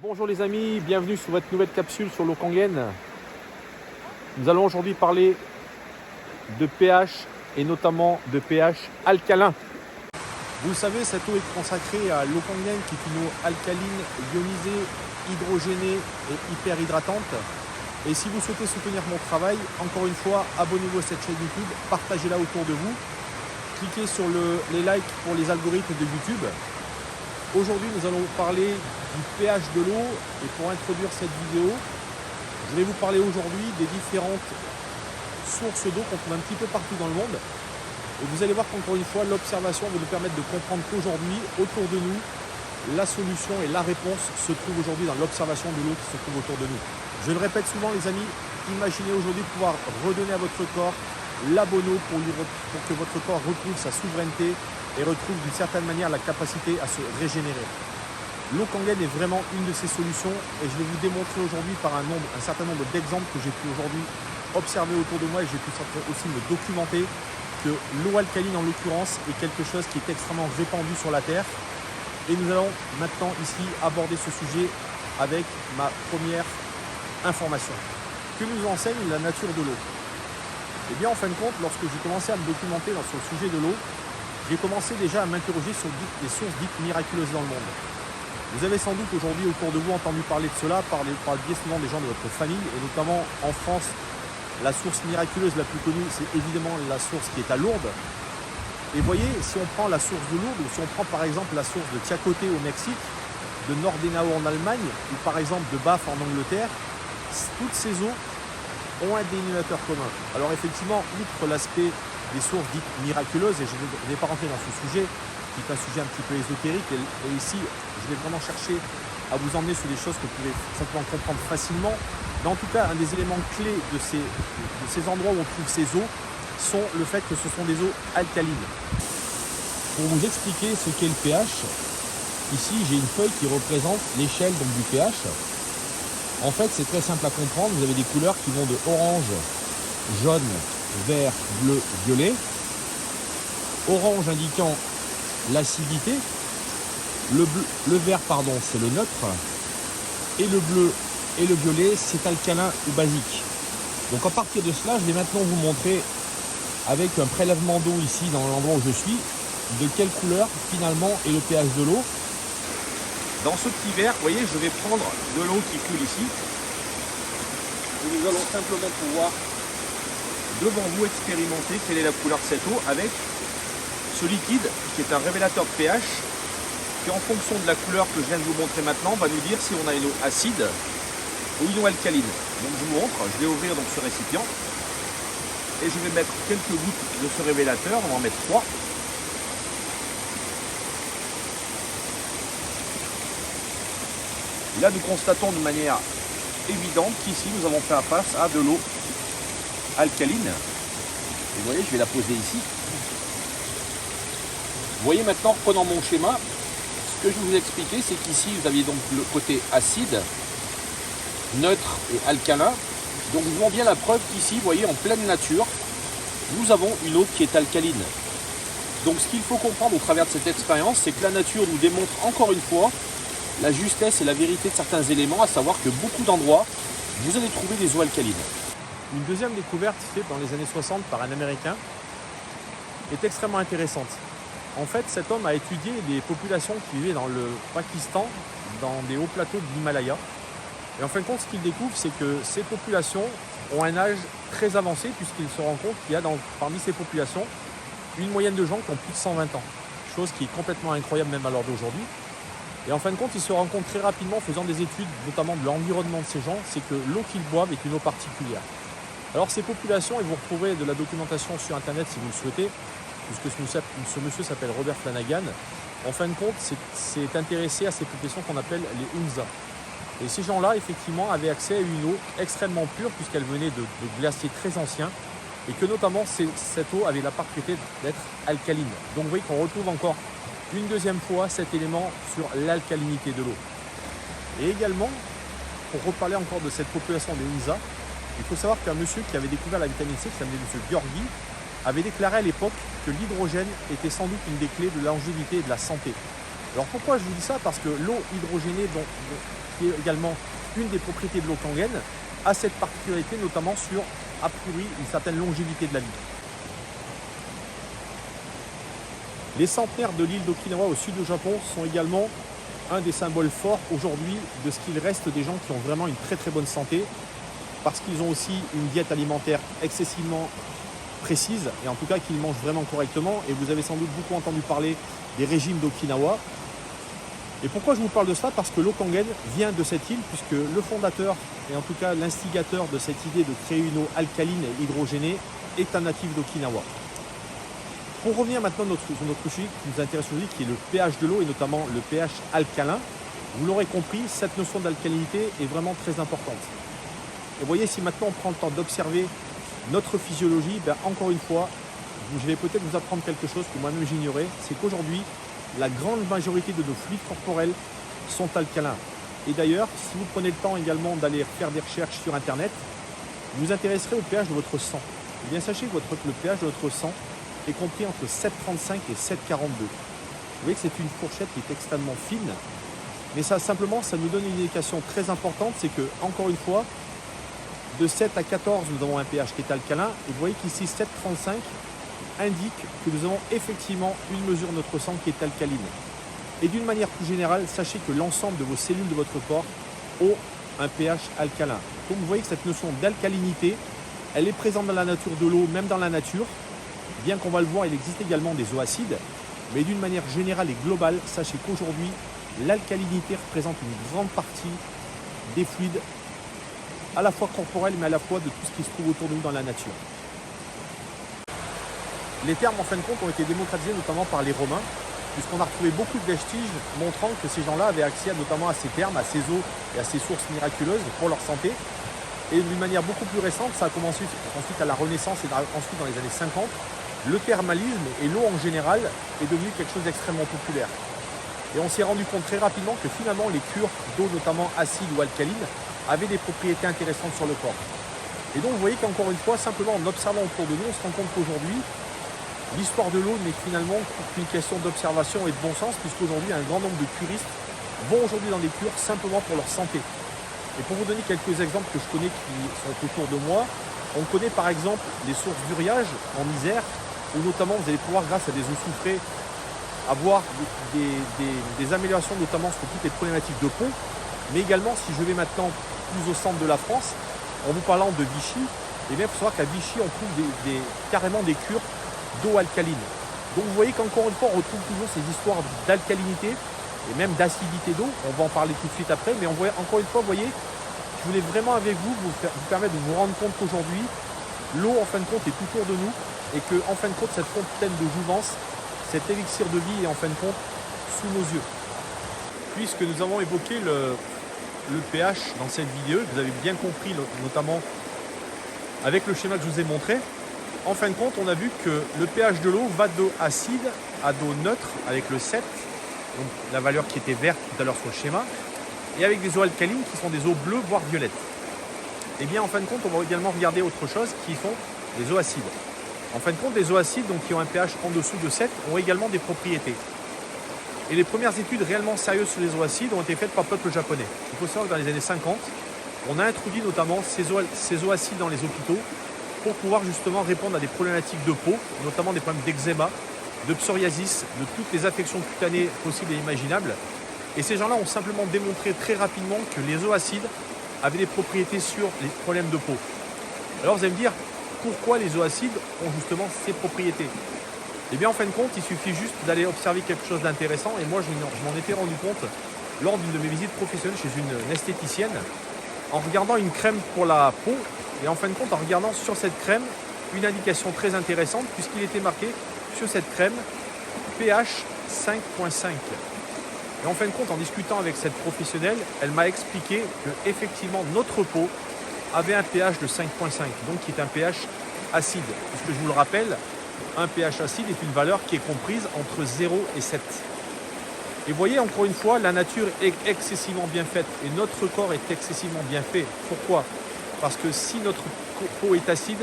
Bonjour les amis, bienvenue sur votre nouvelle capsule sur l'eau Kangen. Nous allons aujourd'hui parler de pH et notamment de pH alcalin. Vous le savez, cette eau est consacrée à l'eau Kangen qui est une eau alcaline, ionisée, hydrogénée et hyper hydratante. Et si vous souhaitez soutenir mon travail, encore une fois, abonnez-vous à cette chaîne YouTube, partagez-la autour de vous, cliquez sur les likes pour les algorithmes de YouTube. Aujourd'hui, nous allons parler du pH de l'eau et pour introduire cette vidéo, je vais vous parler aujourd'hui des différentes sources d'eau qu'on trouve un petit peu partout dans le monde. Et vous allez voir qu'encore une fois, l'observation va nous permettre de comprendre qu'aujourd'hui, autour de nous, la solution et la réponse se trouvent aujourd'hui dans l'observation de l'eau qui se trouve autour de nous. Je le répète souvent les amis, imaginez aujourd'hui pouvoir redonner à votre corps la bonne eau pour que votre corps retrouve sa souveraineté et retrouve d'une certaine manière la capacité à se régénérer. L'eau Kangen est vraiment une de ces solutions et je vais vous démontrer aujourd'hui par un certain nombre d'exemples que j'ai pu aujourd'hui observer autour de moi et j'ai pu aussi me documenter que l'eau alcaline en l'occurrence est quelque chose qui est extrêmement répandu sur la Terre. Et nous allons maintenant ici aborder ce sujet avec ma première information. Que nous enseigne la nature de l'eau? Eh bien en fin de compte, lorsque j'ai commencé à me documenter sur le sujet de l'eau, j'ai commencé déjà à m'interroger sur des sources dites miraculeuses dans le monde. Vous avez sans doute aujourd'hui autour de vous entendu parler de cela par le biais souvent des gens de votre famille et notamment en France, la source miraculeuse la plus connue, c'est évidemment la source qui est à Lourdes. Et voyez, si on prend la source de Lourdes ou si on prend par exemple la source de Tchakoté au Mexique, de Nordenau en Allemagne ou par exemple de Bath en Angleterre, toutes ces eaux ont un dénominateur commun. Alors effectivement, outre l'aspect des sources dites miraculeuses, et je ne vais pas rentrer dans ce sujet, qui est un sujet un petit peu ésotérique, et ici, je vais vraiment chercher à vous emmener sur des choses que vous pouvez simplement comprendre facilement. Mais en tout cas, un des éléments clés de ces endroits où on trouve ces eaux, sont le fait que ce sont des eaux alcalines. Pour vous expliquer ce qu'est le pH, ici j'ai une feuille qui représente l'échelle du pH. En fait, c'est très simple à comprendre. Vous avez des couleurs qui vont de orange, jaune, vert, bleu, violet. Orange indiquant l'acidité. Le vert, c'est le neutre. Et le bleu et le violet, c'est alcalin ou basique. Donc à partir de cela, je vais maintenant vous montrer avec un prélèvement d'eau ici dans l'endroit où je suis, de quelle couleur finalement est le pH de l'eau. Dans ce petit verre, vous voyez, je vais prendre de l'eau qui coule ici. Et nous allons simplement pouvoir, devant vous, expérimenter quelle est la couleur de cette eau avec ce liquide qui est un révélateur de pH qui, en fonction de la couleur que je viens de vous montrer maintenant, va nous dire si on a une eau acide ou une eau alcaline. Donc je vous montre, je vais ouvrir donc ce récipient et je vais mettre quelques gouttes de ce révélateur, on va en mettre 3. Et là, nous constatons de manière évidente qu'ici, nous avons fait face à de l'eau alcaline. Et vous voyez, je vais la poser ici. Vous voyez maintenant, reprenant mon schéma, ce que je vais vous expliquer, c'est qu'ici, vous aviez donc le côté acide, neutre et alcalin. Donc, nous avons bien la preuve qu'ici, vous voyez, en pleine nature, nous avons une eau qui est alcaline. Donc, ce qu'il faut comprendre au travers de cette expérience, c'est que la nature nous démontre encore une fois la justesse et la vérité de certains éléments, à savoir que beaucoup d'endroits, vous allez trouver des eaux alcalines. Une deuxième découverte faite dans les années 60 par un Américain est extrêmement intéressante. En fait, cet homme a étudié des populations qui vivaient dans le Pakistan, dans des hauts plateaux de l'Himalaya. Et en fin de compte, ce qu'il découvre, c'est que ces populations ont un âge très avancé, puisqu'il se rend compte qu'il y a parmi ces populations une moyenne de gens qui ont plus de 120 ans. Chose qui est complètement incroyable même à l'heure d'aujourd'hui. Et en fin de compte, il se rend compte très rapidement, en faisant des études, notamment de l'environnement de ces gens, c'est que l'eau qu'ils boivent est une eau particulière. Alors ces populations, et vous retrouverez de la documentation sur Internet si vous le souhaitez, puisque ce monsieur s'appelle Robert Flanagan, en fin de compte, s'est intéressé à ces populations qu'on appelle les Hunza. Et ces gens-là, effectivement, avaient accès à une eau extrêmement pure, puisqu'elle venait de glaciers très anciens, et que notamment cette eau avait la particularité d'être alcaline. Donc vous voyez qu'on retrouve encore une deuxième fois cet élément sur l'alcalinité de l'eau. Et également, pour reparler encore de cette population des Hunza, il faut savoir qu'un monsieur qui avait découvert la vitamine C, qui s'appelait M. Gheorghi, avait déclaré à l'époque que l'hydrogène était sans doute une des clés de la longévité et de la santé. Alors pourquoi je vous dis ça? Parce que l'eau hydrogénée, qui est également une des propriétés de l'eau Kangen, a cette particularité notamment sur, a priori, une certaine longévité de la vie. Les centenaires de l'île d'Okinawa au sud du Japon sont également un des symboles forts aujourd'hui de ce qu'il reste des gens qui ont vraiment une très très bonne santé, parce qu'ils ont aussi une diète alimentaire excessivement précise, et en tout cas qu'ils mangent vraiment correctement. Et vous avez sans doute beaucoup entendu parler des régimes d'Okinawa. Et pourquoi je vous parle de ça? Parce que l'eau Kangen vient de cette île, puisque le fondateur, et en tout cas l'instigateur de cette idée de créer une eau alcaline et hydrogénée, est un natif d'Okinawa. Pour revenir maintenant sur notre sujet qui nous intéresse aujourd'hui, qui est le pH de l'eau et notamment le pH alcalin, vous l'aurez compris, cette notion d'alcalinité est vraiment très importante. Et vous voyez, si maintenant on prend le temps d'observer notre physiologie, encore une fois, je vais peut-être vous apprendre quelque chose que moi-même j'ignorais, c'est qu'aujourd'hui, la grande majorité de nos fluides corporels sont alcalins. Et d'ailleurs, si vous prenez le temps également d'aller faire des recherches sur Internet, vous vous intéresserez au pH de votre sang. Eh bien, sachez que le pH de votre sang est compris entre 7,35 et 7,42. Vous voyez que c'est une fourchette qui est extrêmement fine, mais ça simplement, ça nous donne une indication très importante, c'est que, encore une fois, de 7 à 14, nous avons un pH qui est alcalin, et vous voyez qu'ici 7,35 indique que nous avons effectivement une mesure de notre sang qui est alcaline. Et d'une manière plus générale, sachez que l'ensemble de vos cellules de votre corps ont un pH alcalin. Donc vous voyez que cette notion d'alcalinité, elle est présente dans la nature de l'eau, même dans la nature. Bien qu'on va le voir, il existe également des eaux acides, mais d'une manière générale et globale, sachez qu'aujourd'hui, l'alcalinité représente une grande partie des fluides, à la fois corporels, mais à la fois de tout ce qui se trouve autour de nous dans la nature. Les termes, en fin de compte, ont été démocratisés notamment par les Romains, puisqu'on a retrouvé beaucoup de vestiges montrant que ces gens-là avaient accès notamment à ces termes, à ces eaux et à ces sources miraculeuses pour leur santé. Et d'une manière beaucoup plus récente, ça a commencé ensuite à la Renaissance et ensuite dans les années 50, le thermalisme et l'eau en général est devenu quelque chose d'extrêmement populaire. Et on s'est rendu compte très rapidement que finalement les cures d'eau, notamment acide ou alcaline, avaient des propriétés intéressantes sur le corps. Et donc vous voyez qu'encore une fois, simplement en observant autour de nous, on se rend compte qu'aujourd'hui, l'histoire de l'eau n'est finalement qu'une question d'observation et de bon sens, puisqu'aujourd'hui un grand nombre de curistes vont aujourd'hui dans des cures simplement pour leur santé. Et pour vous donner quelques exemples que je connais qui sont autour de moi, on connaît par exemple les sources d'uriage en Isère, où notamment vous allez pouvoir, grâce à des eaux soufrées, avoir des améliorations notamment sur toutes les problématiques de peau. Mais également, si je vais maintenant plus au centre de la France, en vous parlant de Vichy, et bien il faut savoir qu'à Vichy, on trouve carrément des cures d'eau alcaline. Donc vous voyez qu'encore une fois, on retrouve toujours ces histoires d'alcalinité et même d'acidité d'eau. On va en parler tout de suite après, mais on voit, encore une fois, vous voyez, je voulais vraiment avec vous permettre de vous rendre compte qu'aujourd'hui, l'eau en fin de compte est tout autour de nous et que en fin de compte, cette fontaine de jouvence, cet élixir de vie est en fin de compte sous nos yeux. Puisque nous avons évoqué le pH dans cette vidéo, vous avez bien compris notamment avec le schéma que je vous ai montré, en fin de compte, on a vu que le pH de l'eau va d'eau acide à d'eau neutre avec le 7, donc la valeur qui était verte tout à l'heure sur le schéma, et avec des eaux alcalines qui sont des eaux bleues, voire violettes. Et bien en fin de compte, on va également regarder autre chose qui sont les eaux acides. En fin de compte, les eaux acides, donc qui ont un pH en dessous de 7, ont également des propriétés. Et les premières études réellement sérieuses sur les eaux acides ont été faites par le peuple japonais. Il faut savoir que dans les années 50, on a introduit notamment ces eaux acides dans les hôpitaux pour pouvoir justement répondre à des problématiques de peau, notamment des problèmes d'eczéma, de psoriasis, de toutes les affections cutanées possibles et imaginables. Et ces gens-là ont simplement démontré très rapidement que les eaux acides avaient des propriétés sur les problèmes de peau. Alors vous allez me dire, pourquoi les eaux acides ont justement ces propriétés? Eh bien en fin de compte, il suffit juste d'aller observer quelque chose d'intéressant. Et moi, je m'en étais rendu compte lors d'une de mes visites professionnelles chez une esthéticienne, en regardant une crème pour la peau. Et en fin de compte, en regardant sur cette crème, une indication très intéressante, puisqu'il était marqué sur cette crème pH 5.5. Et en fin de compte, en discutant avec cette professionnelle, elle m'a expliqué que effectivement notre peau avait un pH de 5.5, donc qui est un pH acide. Puisque je vous le rappelle, un pH acide est une valeur qui est comprise entre 0 et 7. Et vous voyez, encore une fois, la nature est excessivement bien faite et notre corps est excessivement bien fait. Pourquoi? Parce que si notre peau est acide,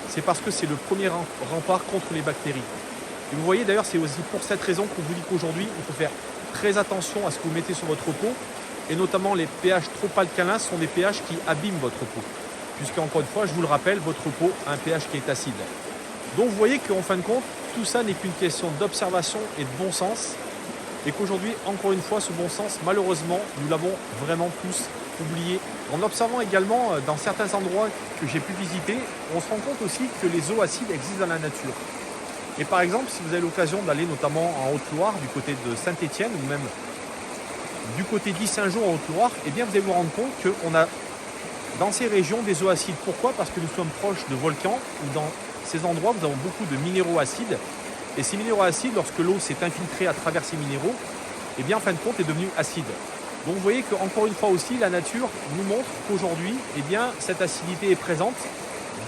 c'est parce que c'est le premier rempart contre les bactéries. Et vous voyez d'ailleurs, c'est aussi pour cette raison qu'on vous dit qu'aujourd'hui, il faut faire très attention à ce que vous mettez sur votre peau. Et notamment les pH trop alcalins sont des pH qui abîment votre peau. Puisque encore une fois, je vous le rappelle, votre peau a un pH qui est acide. Donc vous voyez qu'en fin de compte, tout ça n'est qu'une question d'observation et de bon sens. Et qu'aujourd'hui, encore une fois, ce bon sens, malheureusement, nous l'avons vraiment tous oublié. En observant également dans certains endroits que j'ai pu visiter, on se rend compte aussi que les eaux acides existent dans la nature. Et par exemple, si vous avez l'occasion d'aller notamment en Haute-Loire, du côté de Saint-Étienne, ou même du côté d'Issingeaux en Haute-Loire, eh bien vous allez vous rendre compte qu'on a dans ces régions des eaux acides. Pourquoi? Parce que nous sommes proches de volcans, où dans ces endroits, nous avons beaucoup de minéraux acides. Et ces minéraux acides, lorsque l'eau s'est infiltrée à travers ces minéraux, eh bien en fin de compte, est devenue acide. Donc vous voyez qu'encore une fois aussi, la nature nous montre qu'aujourd'hui, eh bien, cette acidité est présente,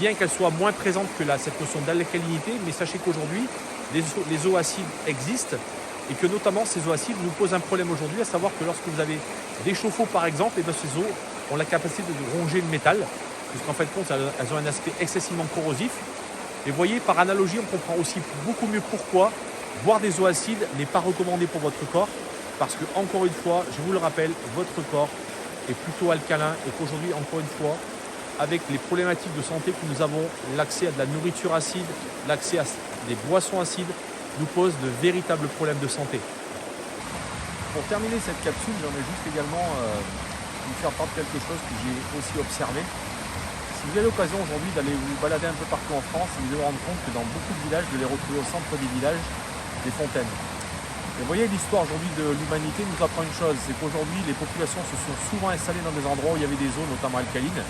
bien qu'elle soit moins présente que cette notion d'alcalinité, mais sachez qu'aujourd'hui, les eaux acides existent et que notamment ces eaux acides nous posent un problème aujourd'hui, à savoir que lorsque vous avez des chauffe-eau par exemple, eh bien, ces eaux ont la capacité de ronger le métal, puisqu'en fin de compte, elles ont un aspect excessivement corrosif. Et vous voyez, par analogie, on comprend aussi beaucoup mieux pourquoi boire des eaux acides n'est pas recommandé pour votre corps. Parce que, encore une fois, je vous le rappelle, votre corps est plutôt alcalin et qu'aujourd'hui, encore une fois, avec les problématiques de santé que nous avons, l'accès à de la nourriture acide, l'accès à des boissons acides, nous pose de véritables problèmes de santé. Pour terminer cette capsule, j'aimerais juste également vous faire part de quelque chose que j'ai aussi observé. Si vous avez l'occasion aujourd'hui d'aller vous balader un peu partout en France, vous allez vous rendre compte que dans beaucoup de villages, vous allez retrouver au centre des villages des fontaines. Et vous voyez, l'histoire aujourd'hui de l'humanité nous apprend une chose, c'est qu'aujourd'hui les populations se sont souvent installées dans des endroits où il y avait des eaux, notamment alcalines.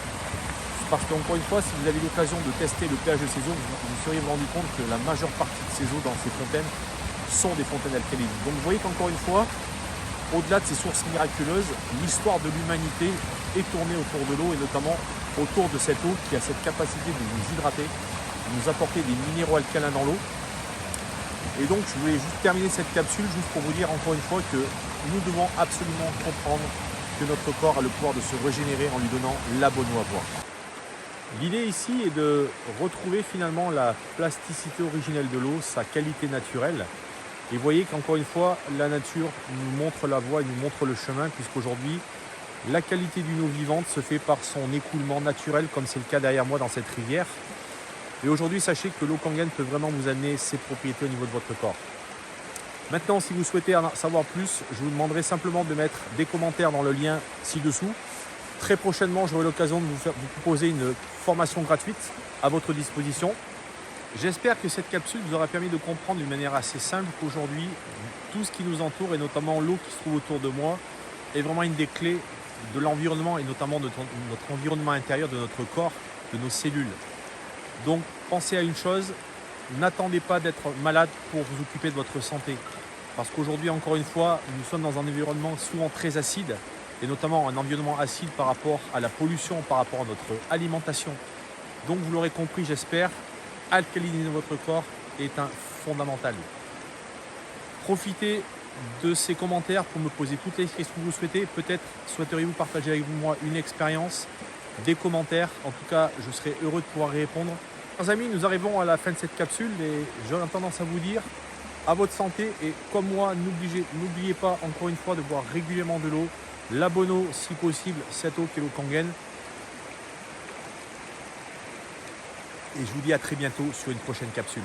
Parce qu'encore une fois, si vous avez l'occasion de tester le pH de ces eaux, vous seriez rendu compte que la majeure partie de ces eaux dans ces fontaines sont des fontaines alcalines. Donc vous voyez qu'encore une fois, au-delà de ces sources miraculeuses, l'histoire de l'humanité est tournée autour de l'eau et notamment autour de cette eau qui a cette capacité de nous hydrater, de nous apporter des minéraux alcalins dans l'eau. Et donc je voulais juste terminer cette capsule juste pour vous dire encore une fois que nous devons absolument comprendre que notre corps a le pouvoir de se régénérer en lui donnant la bonne eau à boire. L'idée ici est de retrouver finalement la plasticité originelle de l'eau, sa qualité naturelle. Et vous voyez qu'encore une fois, la nature nous montre la voie et nous montre le chemin, puisqu'aujourd'hui, la qualité d'une eau vivante se fait par son écoulement naturel, comme c'est le cas derrière moi dans cette rivière. Et aujourd'hui, sachez que l'eau Kangen peut vraiment vous amener ses propriétés au niveau de votre corps. Maintenant, si vous souhaitez en savoir plus, je vous demanderai simplement de mettre des commentaires dans le lien ci-dessous. Très prochainement, j'aurai l'occasion de vous proposer une formation gratuite à votre disposition. J'espère que cette capsule vous aura permis de comprendre d'une manière assez simple qu'aujourd'hui, tout ce qui nous entoure, et notamment l'eau qui se trouve autour de moi, est vraiment une des clés de l'environnement et notamment de notre environnement intérieur, de notre corps, de nos cellules. Donc pensez à une chose, n'attendez pas d'être malade pour vous occuper de votre santé. Parce qu'aujourd'hui, encore une fois, nous sommes dans un environnement souvent très acide, et notamment un environnement acide par rapport à la pollution, par rapport à notre alimentation. Donc vous l'aurez compris, j'espère, alcaliniser votre corps est un fondamental. Profitez de ces commentaires pour me poser toutes les questions que vous souhaitez. Peut-être souhaiteriez-vous partager avec moi une expérience, des commentaires. En tout cas, je serai heureux de pouvoir y répondre. Chers amis, nous arrivons à la fin de cette capsule et j'aurais tendance à vous dire à votre santé et comme moi, n'oubliez pas encore une fois de boire régulièrement de l'eau, la bonne eau si possible, cette eau qui est l'eau Kangen. Et je vous dis à très bientôt sur une prochaine capsule.